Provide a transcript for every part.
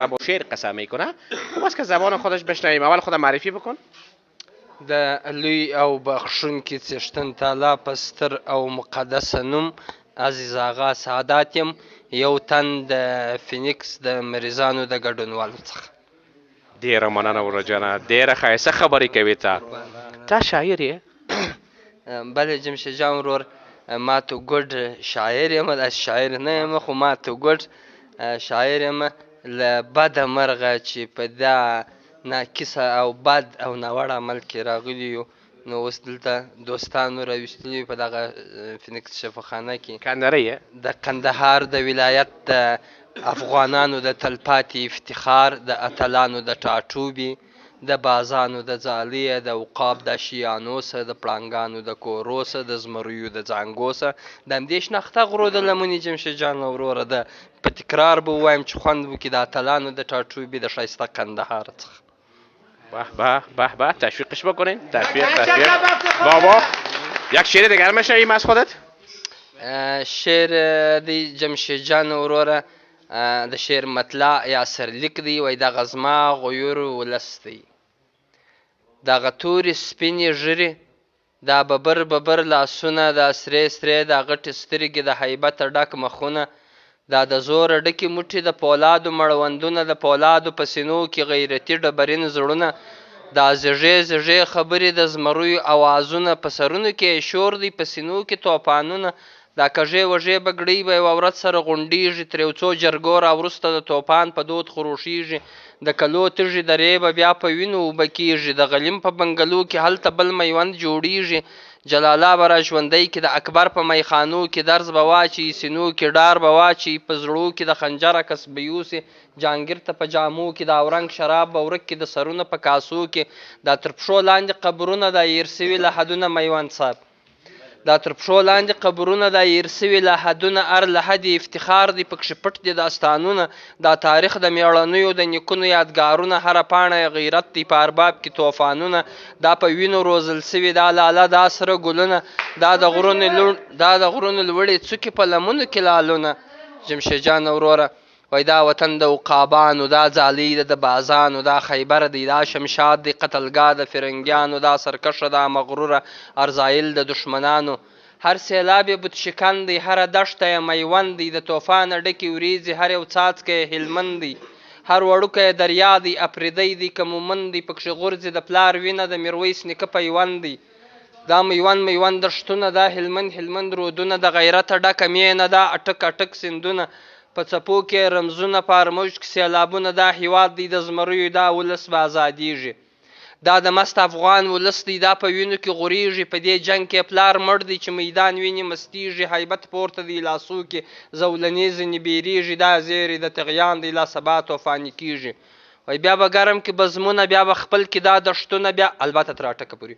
با شعر قسم میکنه. خب بس که زبان خودش بشنویم. اول خودم معرفی بکن. د لوی او بخښونکي څښتن تعالی په ستر او مقدسه نوم عزیز آغا سعادت یم، یو تن د فینکس د مریضانو د ګډونوالو څخه. ډېره مننه ورور جانه، ډېره ښایسته خبرې کوې تا شاعر یې؟ بله جمشید جان ورور، ما تو ګډ شاعر یم، داسې شاعر نه یم، خو ما تو ګډ شاعر یم. له بده مرغه چې په دا ناکسه او بد او ناوړه عمل کې راغلي یو، نو اوس دلته دوستانو راویستلي په دغه فینکس شفاخانه کې کندهاری د کندهار د ولایت د افغانانو د تلپاتې افتخار، د اتلانو د ټاټوبي، د بازانو د ځاليه، د عقاب د شیانوسه، د پړانګانو د کوروسه، د زمریو د ځانګوسه، د همدې شنخته غرو د لمنې جمشید جان وروره ده. په تکرار به ووایم چې خوند وکړي د اتلانو د ټاټوبي د ښایسته کندهار څخه. به به به به، تشویقش بکنین. تشویق بابا. یک شعر دیگر میشنویم از خودت؟ شعر دی جمشید جان وروره، د شعر مطلع یا سرلیک دی، وایي دغه زما غیور ولس دی. دغه تورې سپینې ږیرې، دا ببر ببر لاسونه، دا سرې سرې دا غټې سترګې، د هیبته ډک مخونه، دا د زوره ډکې موټې، د پولادو مړوندونه، د پولادو په سینو کې غیرتي ډبرین زړونه، دا زږې زږې خبرې، د زمریو اوازونه، په سرونو کې شور دی، په سینو کې توپانونه، دا کږې وږې بګړۍ به یوه ورځ سره غونډېږي، تر یو څو جرګو راوروسته د توپان په دود خروښېږي، د کلو تږي درې به بیا په وینو اوبه کېږي، د غلیم په بنګلو کې هلته بل میوند جوړېږي، جلاله به را ژوندی کې د اکبر په میخانو کې درز به واچي، سینو کې ډار به واچي، په زړو کې د خنجر عکس به یوسي، جهانګیر ته په جامو کې د اورنګ شراب به ورک کې، د سرونه په کاسو کې دا تر پښو لاندې قبرونه، دا هیر سوي لحدونه میوند صاحب، دا تر پښو لاندې قبرونه، دا هیر سوي لحدونه، هر لحد افتخار دی پکښې پټ دي داستانونه، دا تاریخ د میړنیو د نیکونو یادګارونه، هره پاڼه غیرت دی په ارباب کې طوفانونه، دا په وینو روزل سوي دا لاله دا سره ګلونه، دا د غرونو لوړې څوکې په لمنو کې لالونه. جمشید جان وروره وایي دا وطن د عقابانو، دا ځالۍ ده د بازانو، دا خیبر دی، دا شمشاد دی قتلګاه د فرنګیانو، دا سرکشه دا مغروره ارزایل د دشمنانو، هر سیلاب یې بت شکن دی، هره دښته یې میوند دی، د طوفانه ډکې وریځې هر یو څاڅکی یې هلمند دی، هر وړوکی یې دریا دی اپریدی دی که مومند دی، پکښې غورځي د پلار وینه د میرویس نیکه پیوند دی، دا میوند دښتونه، دا هلمند رودونه، د غیرته ډکه مینه، دا اټک اټک سیندونه، په څپو کې رمزونه، په هر موج کې سیلابونه، دا هیواد دی د زمریو، دا ولس به ازادیږي، دا د مست افغان ولس دی، دا په وینو کې غوریږي، په دې جنګ کې پلار مړ دی چې میدان ویني مستیږي، هیبت پورته دی لاسو کې زولنې ځینې بیریږي، دا زیری د طغیان دی لا سبا طوفاني کیږي. وایي بیا به ګرم کې بزمونه، بیا به خپل کې دا دښتونه، بیا البته تر اټکه پورې،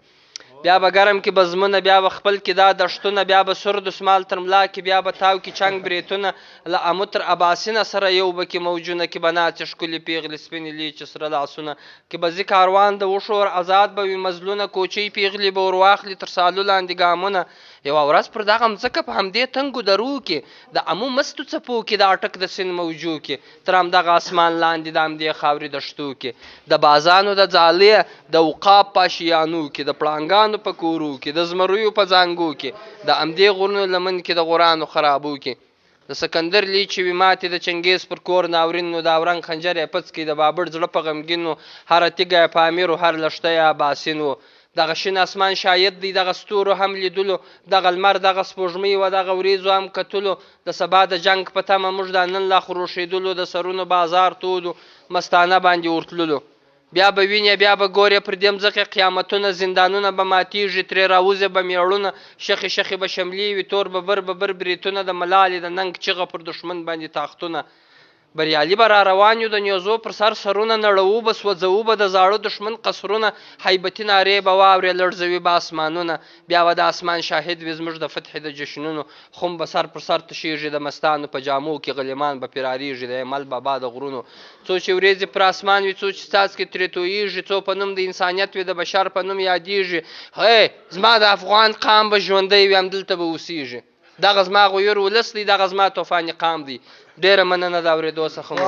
بیا به ګرم کې بزمونه، بیا به خپل کې دا دښتونه، بیا به سر دسمال تر ملا کې، بیا به تاو کې چنګ بریتونه، له امو تر اباسینه سره یو به کې موجونه، کې به ناڅې ښکلې پیغلې سپینې لیچې سره لاسونه، کې به ځي کاروان د وښور آزاد به وي مزلونه، کوچۍ پیغلې به ور واخلي تر سالو لاندې ګامونه، یوه ورځ پر دغه مځکه په همدې تنګو درو کې د امو مستو څپو کې د اټک د سیند موجو کې تر همدغه اسمان لاندې د همدې خاورې دښتو کې د بازانو د ځالې د عقاب په شیانو کې د پړانګانو په کورو کې د زمریو په ځانګو کې د همدې غرونو لمن کې د غرانو خرابو کې د سکندر لیچې وي ماتې د چنګیز پر کور ناورین نو د اورنګ خنجر یې پڅ کړي د بابر زړه په غمګین نو هره تیږه یې په امیر و هر لښته یې اباسین و دغه شین اسمان شاید دی دغه ستورو هم لیدلو دغه لمر دغه سپوږمۍ و دغه وریځو هم کتلو د سبا د جنګ په تمه موږ دا نن لا خروښېدلو د سرونو بازار تودو مستانه باندې ورتللو بیا به وینې بیا به ګورې پر دې مځکې قیامتونه زندانونه به ماتېږي ترې راوځي به میړونه شخې شخې به شملې وي تور ببر بریتونه د ملالې د ننګ چغه پر دښمن باندې تاختونه بریالي به را روان یو د نیزو پر سر سرونه نړوو به سوځوو به د زاړه دښمن قصرونه هیبتي نارې به واورې لړزوي به اسمانونه بیا به د اسمان شاهد وي زموږ د فتحې د جشنونو خم به سر پر سر تشېږي د مستانو په جامو کې غلیمان به پیرارېږي د ایمل بابا د غرونو څو چې ورېځې پر اسمان وي څو چې څاڅکې ترې تویېږي څو په نوم د انسانیت وي د بشر په نوم یادېږي هی زما د افغان قام به ژوندی وي همدلته به اوسېږي دغه زما غیور ولس دی دغه زما طوفاني قام دی ډېره مننه د اورېدو څخه مو